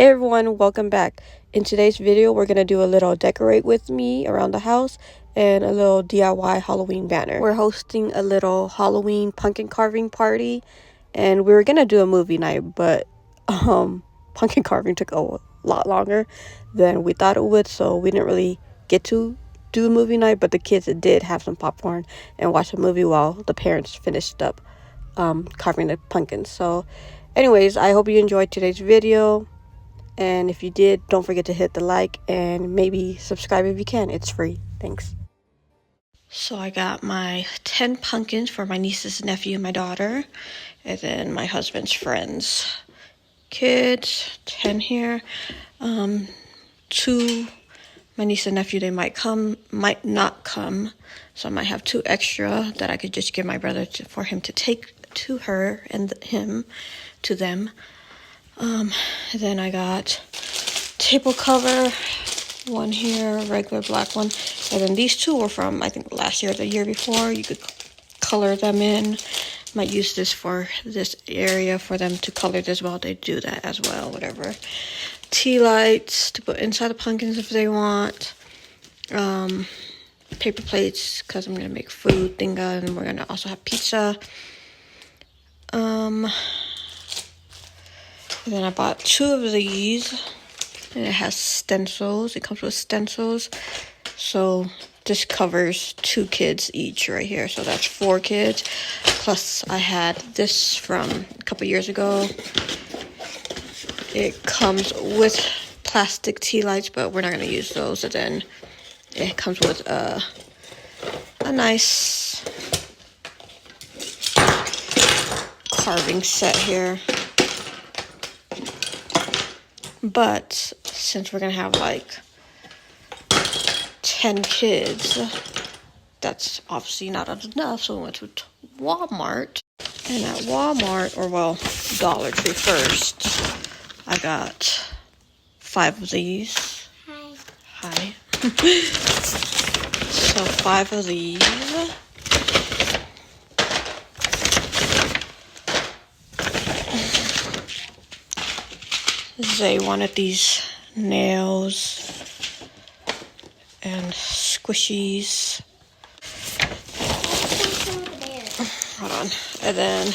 Hey everyone, welcome back. In today's video, we're going to do a little decorate with me around the house and a little DIY Halloween banner. We're hosting a little Halloween pumpkin carving party, and we were going to do a movie night, but pumpkin carving took a lot longer than we thought it would, so we didn't really get to do a movie night, but the kids did have some popcorn and watch a movie while the parents finished up carving the pumpkins. So anyways, I hope you enjoyed today's video. And if you did, don't forget to hit the like and maybe subscribe if you can. It's free. Thanks. So I got my 10 pumpkins for my niece's nephew and my daughter. And then my husband's friends. Kids, 10 here. 2, my niece and nephew, they might come, might not come. So I might have 2 extra that I could just give my brother for him to take to her and him to them. Then I got table cover, one here, regular black one, and then these 2 were from, I think, last year or the year before. You could color them in. Might use this for this area for them to color this while they do that as well, whatever. Tea lights to put inside the pumpkins if they want. Paper plates, because I'm going to make food, thinga, and we're going to also have pizza. And then I bought 2 of these, and it has stencils. It comes with stencils. So this covers 2 kids each right here. So that's 4 kids. Plus I had this from a couple years ago. It comes with plastic tea lights, but we're not going to use those. And then it comes with a nice carving set here. But since we're going to have like 10 kids, that's obviously not enough. So we went to Walmart. And at Walmart, or well, Dollar Tree first, I got 5 of these. Hi. So 5 of these. They wanted these nails and squishies. Hold on. And then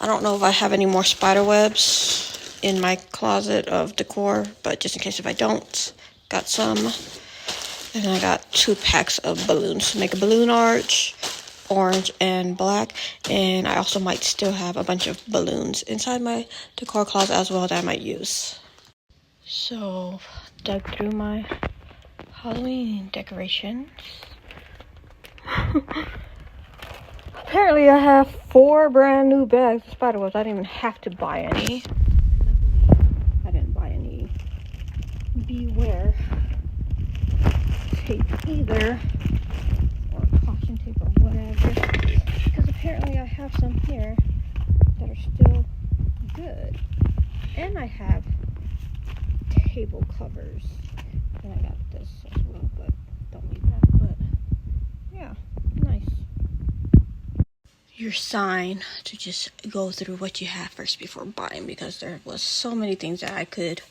I don't know if I have any more spider webs in my closet of decor, but just in case if I don't, got some. And then I got 2 packs of balloons to make a balloon arch, orange and black. And I also might still have a bunch of balloons inside my decor closet as well that I might use. So dug through my Halloween decorations. Apparently I have 4 brand new bags of spiderwebs. I didn't even have to buy any. I didn't buy any Beware tape either, or caution tape or whatever, because apparently I have some here that are still good. And I have table covers, and I got this as well, but don't need that. But yeah, nice. Your sign to just go through what you have first before buying, because there was so many things that I could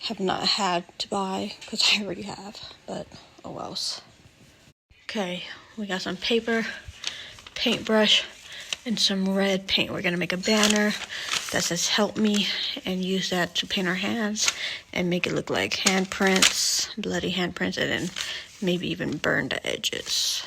have not had to buy because I already have, but oh well. Okay, we got some paper, paintbrush, and some red paint. We're gonna make a banner that says help me, and use that to paint our hands and make it look like handprints, bloody handprints, and then maybe even burn the edges.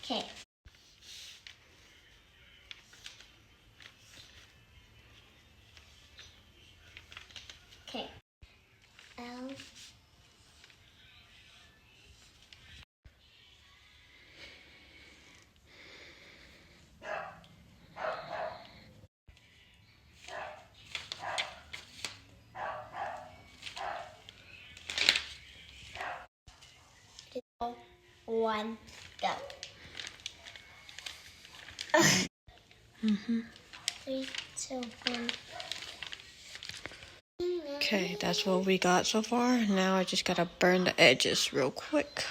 Okay. Okay. L. One, go. 3, 2, 1. Okay, that's what we got so far. Now I just gotta burn the edges real quick.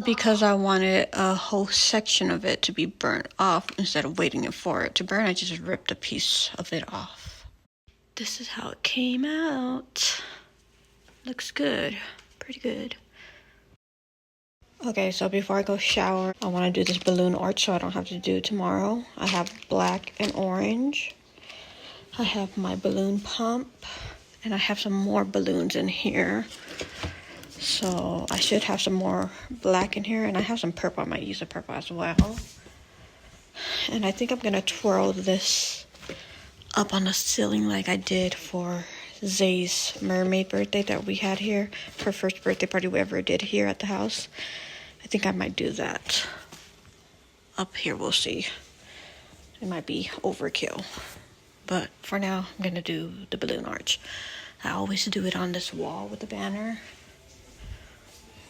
Because I wanted a whole section of it to be burnt off instead of waiting for it to burn, I just ripped a piece of it off. This is how it came out. Looks good. Pretty good. Okay, so before I go shower, I want to do this balloon arch so I don't have to do it tomorrow. I have black and orange. I have my balloon pump, and I have some more balloons in here. So I should have some more black in here, and I have some purple. I might use the purple as well. And I think I'm gonna twirl this up on the ceiling like I did for Zay's mermaid birthday that we had here. Her first birthday party we ever did here at the house. I think I might do that up here. We'll see. It might be overkill. But for now, I'm gonna do the balloon arch. I always do it on this wall with the banner.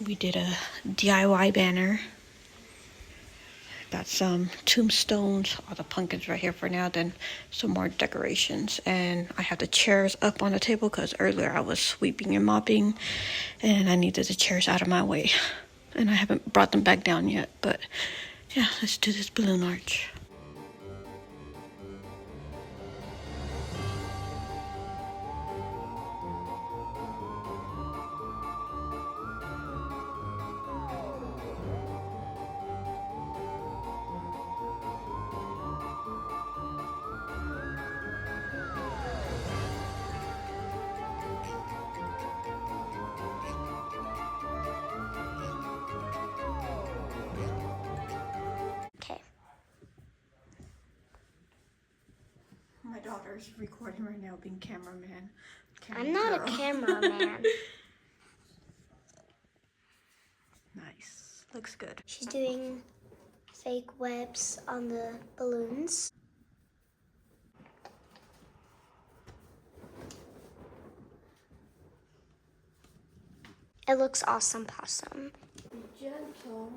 We did a DIY banner. Got some tombstones, all the pumpkins right here for now, then some more decorations. And I have the chairs up on the table because earlier I was sweeping and mopping and I needed the chairs out of my way. And I haven't brought them back down yet, but yeah, let's do this balloon arch. Okay. My daughter's recording right now, being cameraman. I'm not a cameraman. Nice. Looks good. She's doing fake webs on the balloons. It looks awesome, possum. Be gentle.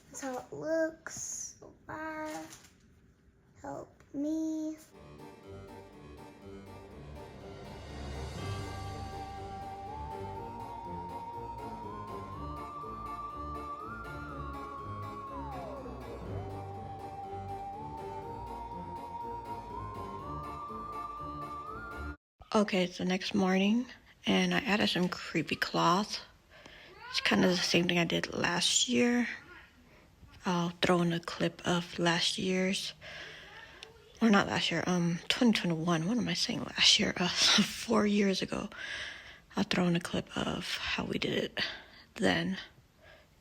That's how it looks. Wow. Help me. Okay, it's the next morning, and I added some creepy cloth. It's kind of the same thing I did last year. I'll throw in a clip of last year's, or not last year, 2021. What am I saying last year? 4 years ago. I'll throw in a clip of how we did it then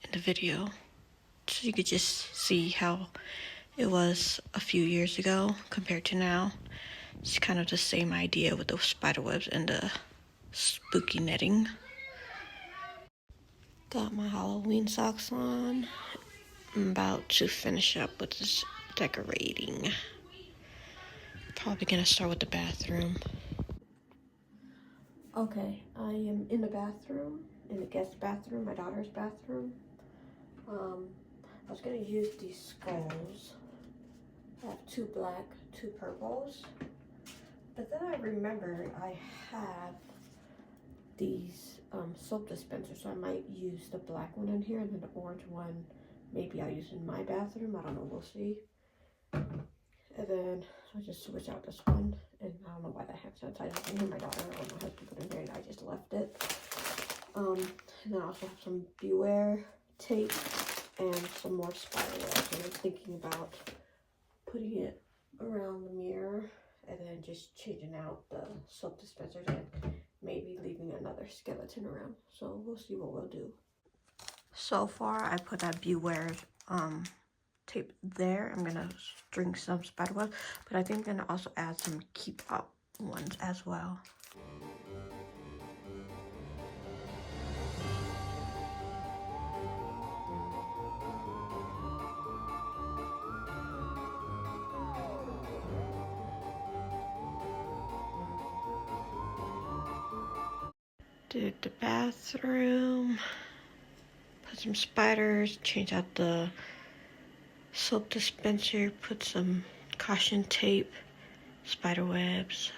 in the video, so you could just see how it was a few years ago compared to now. It's kind of the same idea with those spider webs and the spooky netting. Got my Halloween socks on. I'm about to finish up with this decorating. Probably gonna start with the bathroom. Okay, I am in the bathroom, in the guest bathroom, my daughter's bathroom. I was gonna use these skulls. I have 2 black, 2 purples. But then I remembered I have these soap dispensers, so I might use the black one in here, and then the orange one, maybe I'll use in my bathroom. I don't know, we'll see. And then I just switch out this one, and I don't know why that hand sanitizer is in here. My daughter or my husband put it in here, and I just left it. And then I also have some Beware tape and some more spider web. So I'm thinking about putting it around the mirror, and then just changing out the soap dispensers and maybe leaving another skeleton around. So we'll see what we'll do. So far, I put that Beware tape there. I'm gonna string some spider web, but I think I'm gonna also add some keep out ones as well. Did the bathroom, put some spiders, change out the soap dispenser, put some caution tape, spider webs.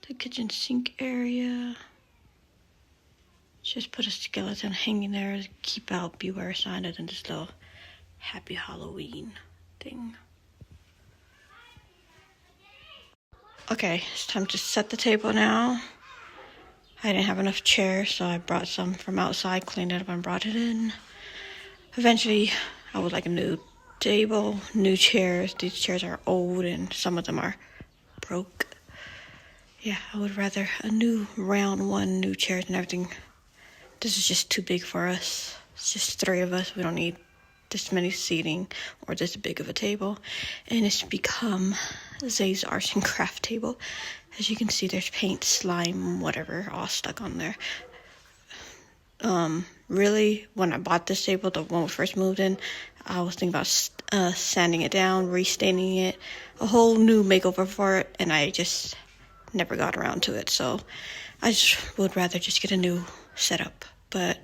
The kitchen sink area. Just put a skeleton hanging there to keep out beware sign and this little happy Halloween thing. Okay, it's time to set the table now. I didn't have enough chairs, so I brought some from outside, cleaned it up and brought it in. Eventually, I would like a new table, new chairs. These chairs are old and some of them are broke. Yeah, I would rather a new round one, new chairs and everything. This is just too big for us. It's just 3 of us. We don't need this many seating or this big of a table. And it's become Zay's arts and craft table. As you can see, there's paint, slime, whatever, all stuck on there. Really, when I bought this table, the one we first moved in, I was thinking about sanding it down, restaining it, a whole new makeover for it, and I just never got around to it. So I just would rather just get a new setup. But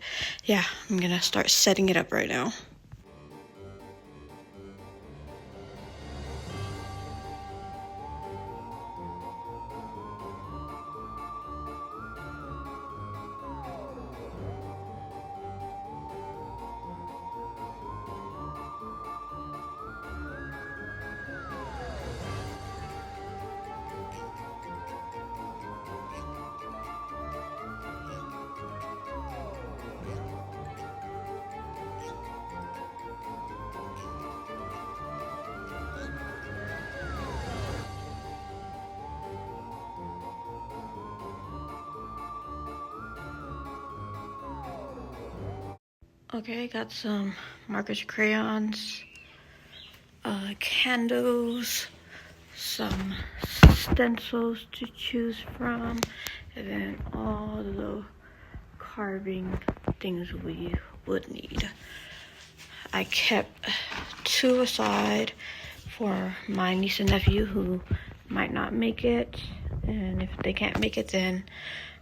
yeah, I'm gonna start setting it up right now. Okay, got some markers, crayons, candles, some stencils to choose from, and then all the little carving things we would need. I kept 2 aside for my niece and nephew who might not make it, and if they can't make it, then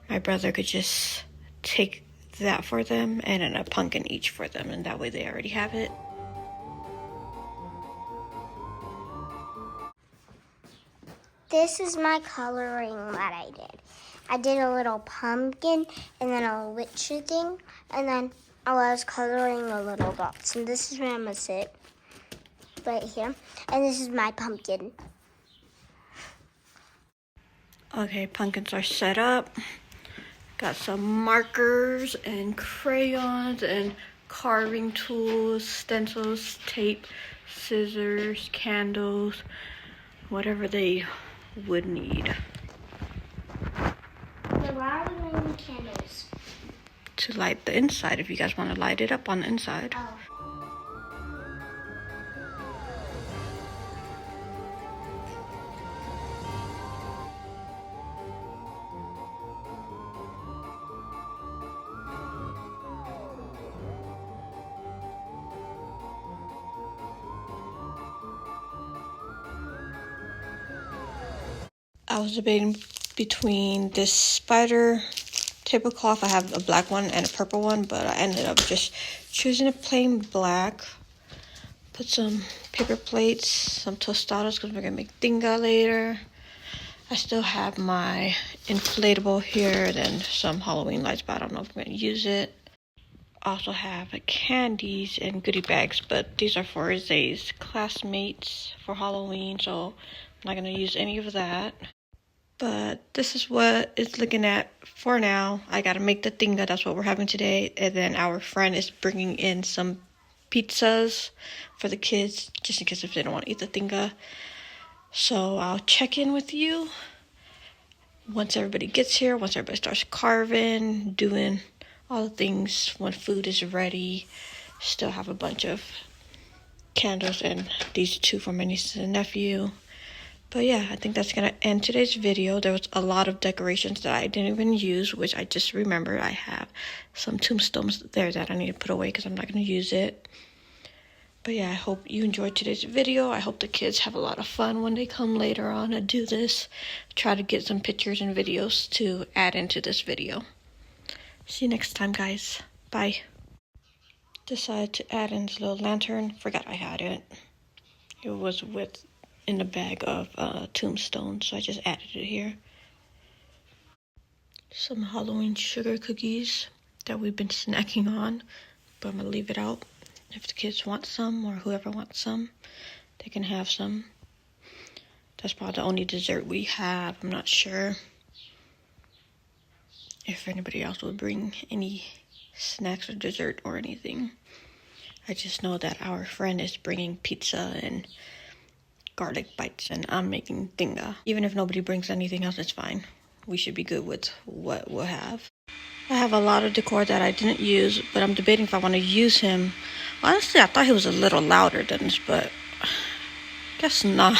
my brother could just take that for them and then a pumpkin each for them, and that way they already have it. This is my coloring that I did. I did a little pumpkin and then a witcher thing, and then I was coloring the little dots. And this is where I'm gonna sit, right here. And this is my pumpkin. Okay, pumpkins are set up. Got some markers and crayons and carving tools, stencils, tape, scissors, candles, whatever they would need. So why are we making candles? To light the inside, if you guys want to light it up on the inside. Oh. I was debating between this spider tablecloth. I have a black one and a purple one, but I ended up just choosing a plain black. Put some paper plates, some tostados because we're gonna make tinga later. I still have my inflatable here, then some Halloween lights, but I don't know if I'm gonna use it. Also have candies and goodie bags, but these are for Zay's classmates for Halloween, so I'm not gonna use any of that. But this is what it's looking at for now. I gotta make the tinga, that's what we're having today. And then our friend is bringing in some pizzas for the kids, just in case if they don't want to eat the tinga. So I'll check in with you once everybody gets here, once everybody starts carving, doing all the things, when food is ready. Still have a bunch of candles and these 2 for my niece and nephew. But yeah, I think that's gonna end today's video. There was a lot of decorations that I didn't even use, which I just remembered I have some tombstones there that I need to put away because I'm not gonna use it. But yeah, I hope you enjoyed today's video. I hope the kids have a lot of fun when they come later on and do this. Try to get some pictures and videos to add into this video. See you next time, guys. Bye. Decided to add in this little lantern. Forgot I had it. It was in the bag of tombstones, so I just added it here. Some Halloween sugar cookies that we've been snacking on, but I'm gonna leave it out. If the kids want some, or whoever wants some, they can have some. That's probably the only dessert we have. I'm not sure if anybody else would bring any snacks or dessert or anything. I just know that our friend is bringing pizza and garlic bites, and I'm making tinga. Even if nobody brings anything else, it's fine. We should be good with what we'll have. I have a lot of decor that I didn't use, but I'm debating if I want to use him. Honestly, I thought he was a little louder than this, but I guess not.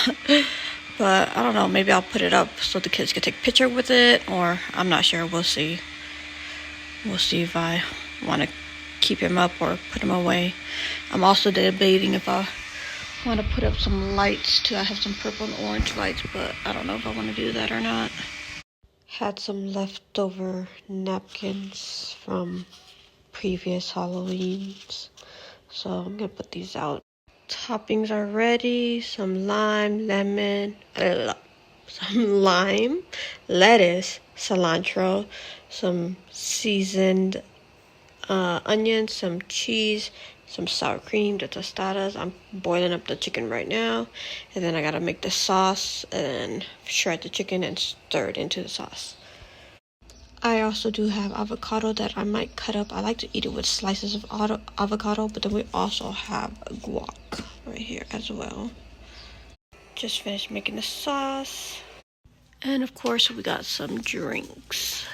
But I don't know, maybe I'll put it up so the kids can take a picture with it, or I'm not sure. We'll see. We'll see if I want to keep him up or put him away. I'm also debating if I want to put up some lights too. I have some purple and orange lights, but I don't know if I want to do that or not. Had some leftover napkins from previous Halloweens, so I'm gonna put these out. Toppings are ready. Some lime, lettuce, cilantro, some seasoned onions, some cheese, some sour cream, the tostadas. I'm boiling up the chicken right now, and then I gotta make the sauce and shred the chicken and stir it into the sauce. I also do have avocado that I might cut up. I like to eat it with slices of avocado, but then we also have guac right here as well. Just finished making the sauce. And of course, we got some drinks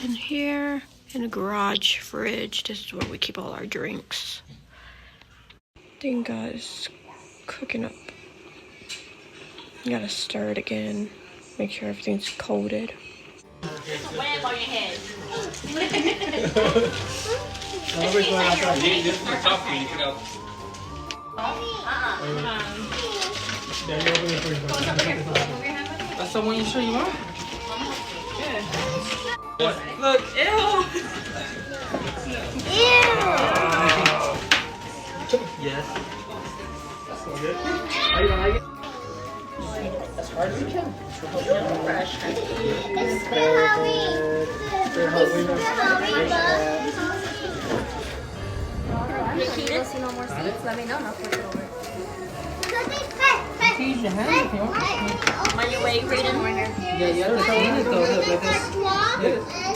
in here in the garage fridge. This is where we keep all our drinks. Tinga is cooking up. You gotta stir it again. Make sure everything's coated. Wham on your head. That's the one you sure you want? Yeah. Look, ew. Yes. That's so good. Oh, you don't like it? As hard as you can. Fresh. It's for Halloween. It's for Halloween, See no more seats? Let me know and I'll flip it over. Use your hand if you want. On your way, Brayden. Yeah, you gotta tell me though. Look like this.